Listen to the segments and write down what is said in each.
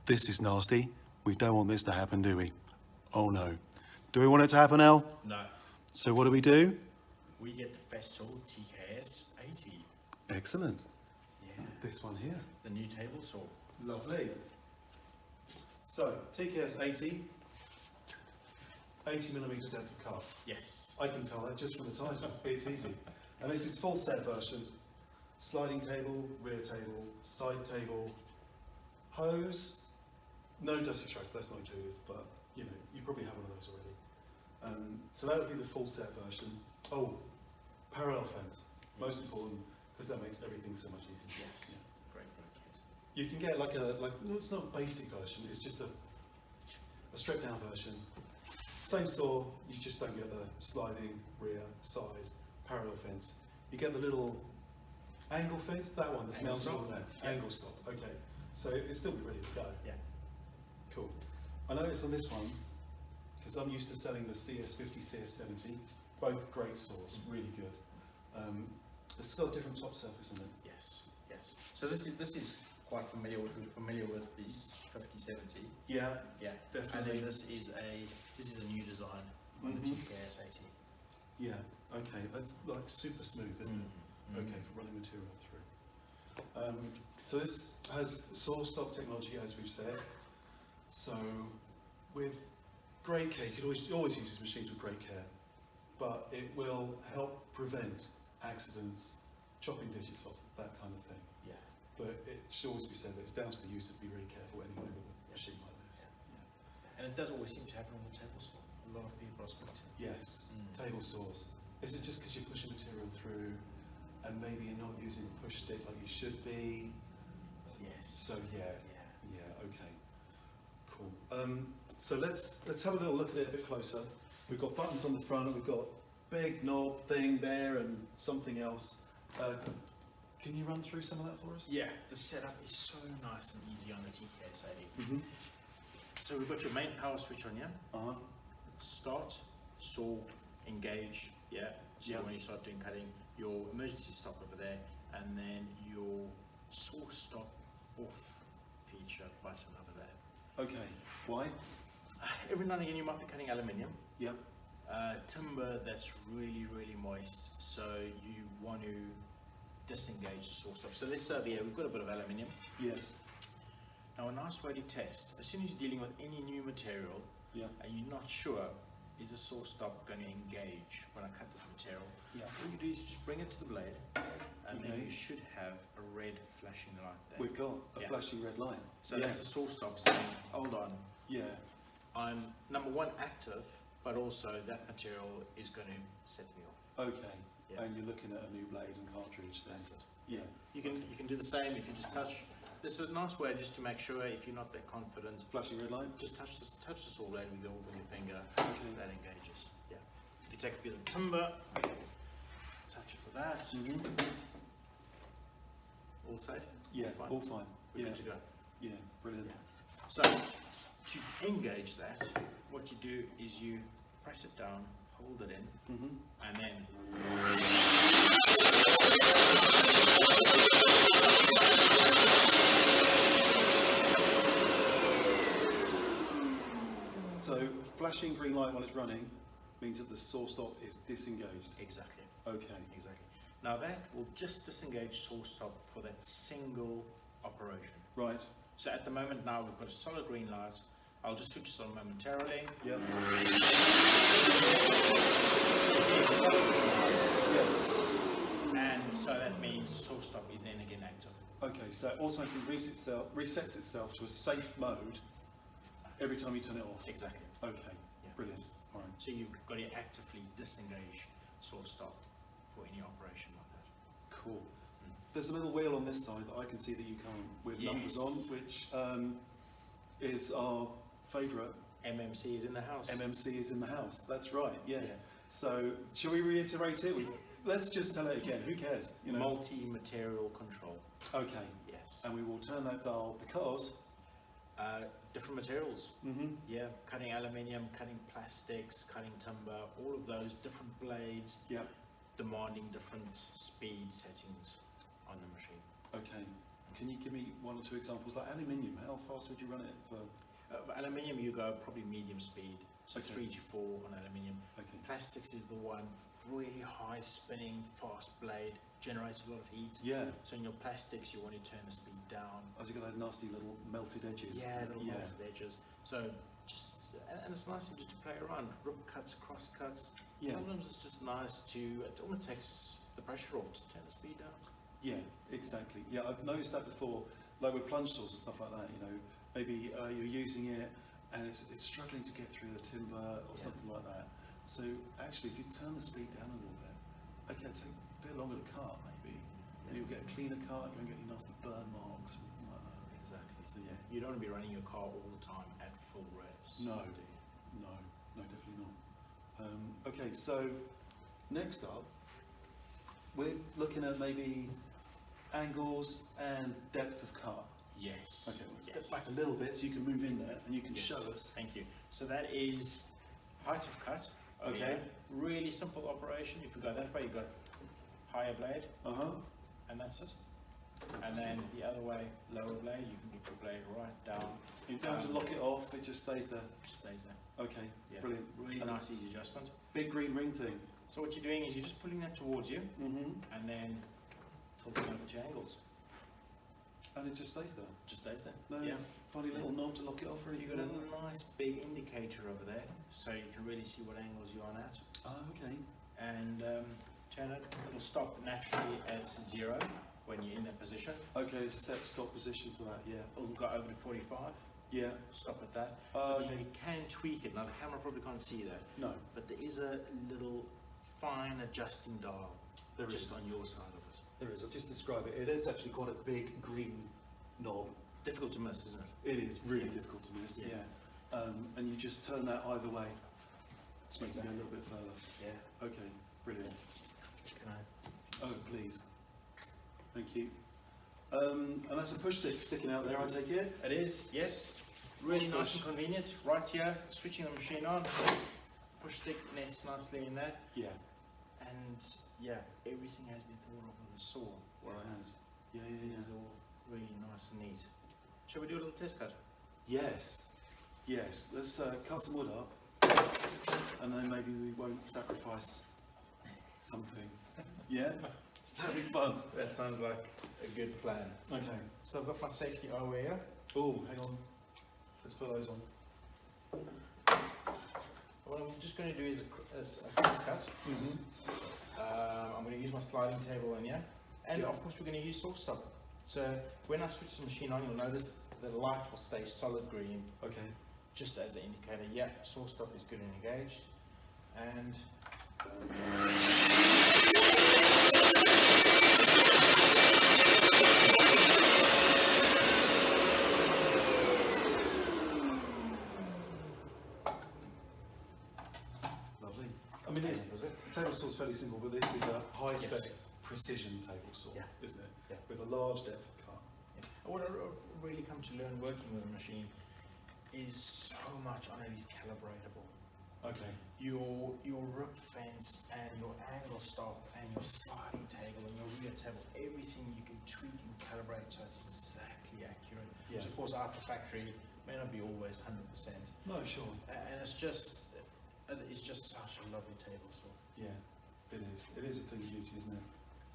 This is nasty. We don't want this to happen, do we? Oh no. Do we want it to happen, Al? No. So what do? We get the Festool TKS 80. Excellent. Yeah. This one here. The new table saw. Lovely. So, TKS 80. 80mm depth of cut. Yes. I can tell that just from the title. It's easy. And this is full set version. Sliding table, rear table, side table, hose. No dusty tracks, that's not included, but you know, you probably have one of those already. So that would be the full set version. Oh, parallel fence. Most important, because that makes everything so much easier. Yes. Yeah. Great. You can get no, it's not a basic version, it's just a stripped down version. Same saw, you just don't get the sliding, rear, side, parallel fence. You get the little angle fence, that one that's mounted on there. Yeah. Angle stop, okay. So it'll still be ready to go. Yeah. Cool. I noticed on this one, because I'm used to selling the CS50, CS70, both great saws, really good. It's still a different top surface, isn't it? Yes. So this is quite familiar with this 5070. Yeah. Yeah. Definitely. And then this is a new design on the TKS 80. Yeah. Okay. That's like super smooth, isn't it? Okay, for running material through. So this has Sawstop technology, as we've said. So with great care, you could always use these machines with great care, but it will help prevent accidents, chopping digits off, that kind of thing. Yeah. But it should always be said that it's down to the user to be really careful anyway with a machine like this. Yeah. And it does always seem to happen on the table saw. A lot of people are speaking to. Yes, table saws. Is it just because you're pushing material through and maybe you're not using a push stick like you should be? Yes. So yeah, okay, cool. So let's have a little look at it a bit closer. We've got buttons on the front, we've got big knob thing there and something else. Can you run through some of that for us? Yeah, the setup is so nice and easy on the TKS 80. So we've got your main power switch on here. Start, saw, engage, so when you start doing cutting, your emergency stop over there, and then your Sawstop off feature button over there. Okay, why? Every now and again you might be cutting aluminium. Yep. Timber that's really moist, so you want to disengage the Sawstop. So let's say over here we've got a bit of aluminium. Yes. Now a nice way to test, as soon as you're dealing with any new material and you're not sure, is the Sawstop going to engage when I cut this material? All you do is just bring it to the blade and then you should have a red flashing light there. We've got a flashing red light. So that's the Sawstop saying, hold on, Yeah. I'm number one active, but also that material is going to set me off. Okay. Yeah. And you're looking at a new blade and cartridge then. That's it. Yeah. You can do the same if you just touch. This is a nice way just to make sure if you're not that confident. Flashing red light? Just touch the saw blade with your finger. Okay. That engages. Yeah. If you take a bit of timber, touch it with that. All safe? Yeah, all fine. We're good to go. Yeah, brilliant. So to engage that, what you do is you press it down, hold it in, and then so flashing green light when it's running means that the Sawstop is disengaged. Exactly. Okay. Exactly. Now that will just disengage Sawstop for that single operation. Right. So at the moment now we've got a solid green light. I'll just switch this on momentarily. Yep. Yes. And so that means Sawstop is then again active. Okay, so it automatically resets itself to a safe mode every time you turn it off. Exactly. Okay. Brilliant. All right. So you've got to actively disengage Sawstop for any operation like that. Cool. There's a little wheel on this side that I can see that you come with numbers on, which is our favourite. MMC is in the house. MMC is in the house. That's right. Yeah. So shall we reiterate it? Let's just tell it again. Who cares? You know. Multi-material control. Okay. Yes. And we will turn that dial because different materials. Yeah, cutting aluminium, cutting plastics, cutting timber, all of those different blades. Yeah. Demanding different speed settings on the machine. Okay. Can you give me one or two examples? Like aluminium, how fast would you run it for? Aluminium, you go probably medium speed, so Okay. 3 to 4 on aluminium. Okay. Plastics is the one, really high spinning, fast blade, generates a lot of heat. Yeah. So in your plastics, you want to turn the speed down. As you got those nasty little melted edges. Yeah, little melted edges. So just, and it's nice just to play around, rip cuts, cross cuts. Yeah. Sometimes it's just nice to, it almost takes the pressure off to turn the speed down. Yeah, exactly. Yeah, I've noticed that before, like with plunge tools and stuff like that, you know, maybe you're using it and it's struggling to get through the timber or something like that. So actually, if you turn the speed down a little bit, okay, it'll take a bit longer to cut maybe, you'll get a cleaner cut, you won't get any nasty burn marks or anything like that. Exactly. So yeah. You don't want to be running your car all the time at full revs. No, do you? no, definitely not. Okay, so next up, we're looking at maybe angles and depth of cut. Yes. Okay, we'll step back a little bit so you can move in there and you can show us. Thank you. So that is height of cut. Okay. Really simple operation. If you go that way, you've got higher blade, and that's it. And then the other way, lower blade, you can get your blade right down. You don't have to lock it off, it just stays there. Just stays there. Okay, Yeah. brilliant. Really nice, easy adjustment. Big green ring thing. So what you're doing is you're just pulling that towards you, and then tilting over to angles. And it just stays there. Just stays there. No funny little knob to lock it off or anything. You've got like that? a nice big indicator over there, so you can really see what angles you're on at. Oh, okay. And turn it, it'll stop naturally at 0 when you're in that position. Okay, it's a set stop position for that, yeah. It'll go over to 45, Yeah. stop at that. But then Okay. you can tweak it. Now the camera probably can't see that, No, but there is a little fine adjusting dial there just is. on your side of it. There is. I'll just describe it. It is actually quite a big green knob. Difficult to miss, isn't it? It is really difficult to miss, Yeah. and you just turn that either way. Just makes it go a little bit further. Yeah. Okay, brilliant. Can I? Oh, please. Thank you. And that's a push stick sticking out there, I take it? It is, yes. Really nice and convenient. Right here, switching the machine on. Push stick nests nicely in there. Yeah. And yeah, everything has been thought of with a saw. Well, it has. Yeah, It is all really nice and neat. Shall we do a little test cut? Yes. Yes. Let's cut some wood up, and then maybe we won't sacrifice something. Yeah? That'd be fun. That sounds like a good plan. Okay. So I've got my safety eyewear here. Oh, hang on. Let's put those on. What I'm just going to do is a cross cut. I'm going to use my sliding table in here. And of course we're going to use Sawstop. So when I switch the machine on, you'll notice the light will stay solid green, Okay. just as an indicator. Yeah, Sawstop is good and engaged. And Lovely. I mean, the table saw is fairly simple, but this is a high-spec precision table saw, Yeah. isn't it? Yeah. With a large depth of cut. what I really come to learn working with a machine is so much on it is calibratable. Okay. Your rip fence and your angle stop and your sliding table and your rear table, everything you can tweak and calibrate so it's exactly accurate. Yeah. Which of course out the factory may not be always 100%. No, sure. And it's just such a lovely table saw. Yeah, it is. It is a thing of beauty, isn't it?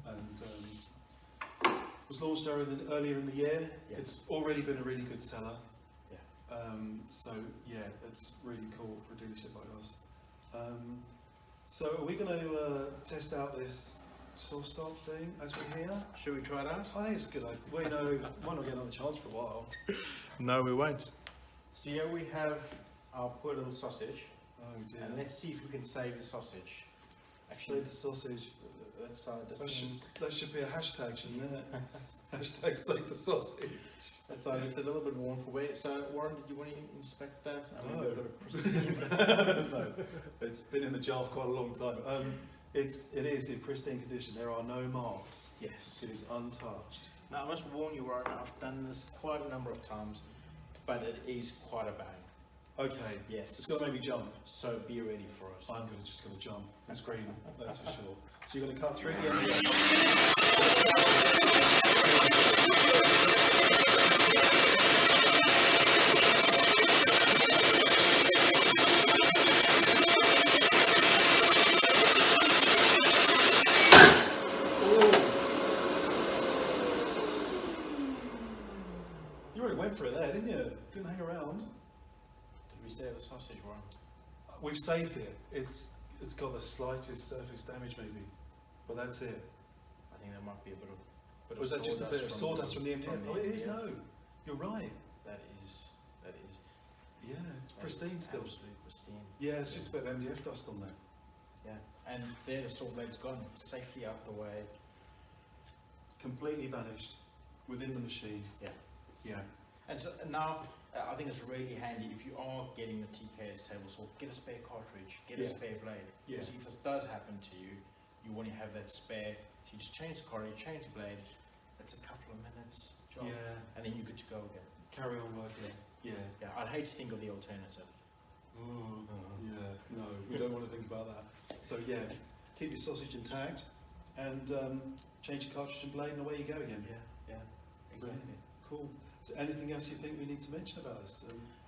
And was launched earlier in the year. Yeah. It's already been a really good seller. Yeah. So yeah, it's really cool for a dealership like us. So are we going to test out this Sawstop thing as we're here? Should we try it out? I think it's a good idea. Well, you know, might not get another chance for a while. No, we won't. So here we have our poor little sausage. Oh dear. And let's see if we can save the sausage. Save the sausage. That should be a hashtag, shouldn't it? Hashtag save the sausage. That side looks a little bit worn for wear. So Warren, did you want to inspect that? I mean, No. we've got to proceed. No, it's been in the jar for quite a long time. It is in pristine condition. There are no marks. Yes. It is untouched. Now I must warn you, Warren, I've done this quite a number of times, but it is quite a bang. Okay. Yes. It's going to make me jump. So be ready for it. I'm just going to jump and scream, that's for sure. So you're going to cut through the MDF. You already went for it there, didn't you? Didn't hang around. Did we say the sausage one? We've saved it. It's got the slightest surface damage maybe, but that's it. I think there might be a bit of. Was that just a bit of sawdust from the MDF? Oh, it is. MDF. No, you're right. That is. Yeah, it's that pristine is still. Absolutely pristine. Yeah, it's just a bit of MDF dust on there. Yeah, and there the saw blade's gone, safely out the way. Completely vanished within the machine. Yeah. Yeah. And so now, I think it's really handy if you are getting the TKS table saw, get a spare cartridge, get a Yeah. spare blade. Yeah. Because if this does happen to you, you want to have that spare. So you just change the cartridge, change the blade. It's a couple of minutes job, Yeah. and then you're good to go again. Carry on working. Yeah. Yeah, I'd hate to think of the alternative. Oh, yeah. No, we don't want to think about that. So yeah, keep your sausage intact, and change your cartridge and blade, and away you go again. Yeah, exactly. Cool. Is there anything else you think we need to mention about this?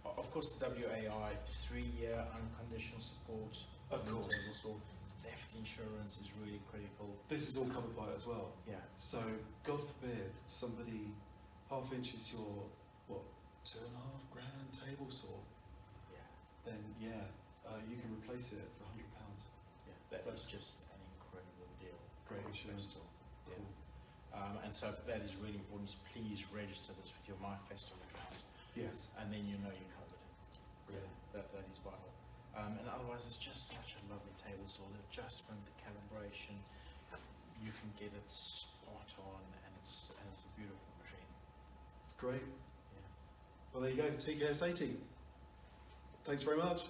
Of course, the WAI 3-year unconditional support. Of on the course. table saw. Theft insurance is really critical. This is all covered by it as well. Yeah. So, God forbid somebody half inches your, what, $2.5 grand table saw, Yeah. then yeah, you can replace it for £100. Yeah, that's That's just an incredible deal. Great insurance. Festool. Yeah. Cool. And so that is really important. Is please register this with your My Festool account, Yes. and then you know you're covered. Brilliant. That is vital. And otherwise, it's just such a lovely table saw. The adjustment, the calibration, you can get it spot on, and it's a beautiful machine. It's great. Yeah. Well, there you go, TKS 80. Thanks very much.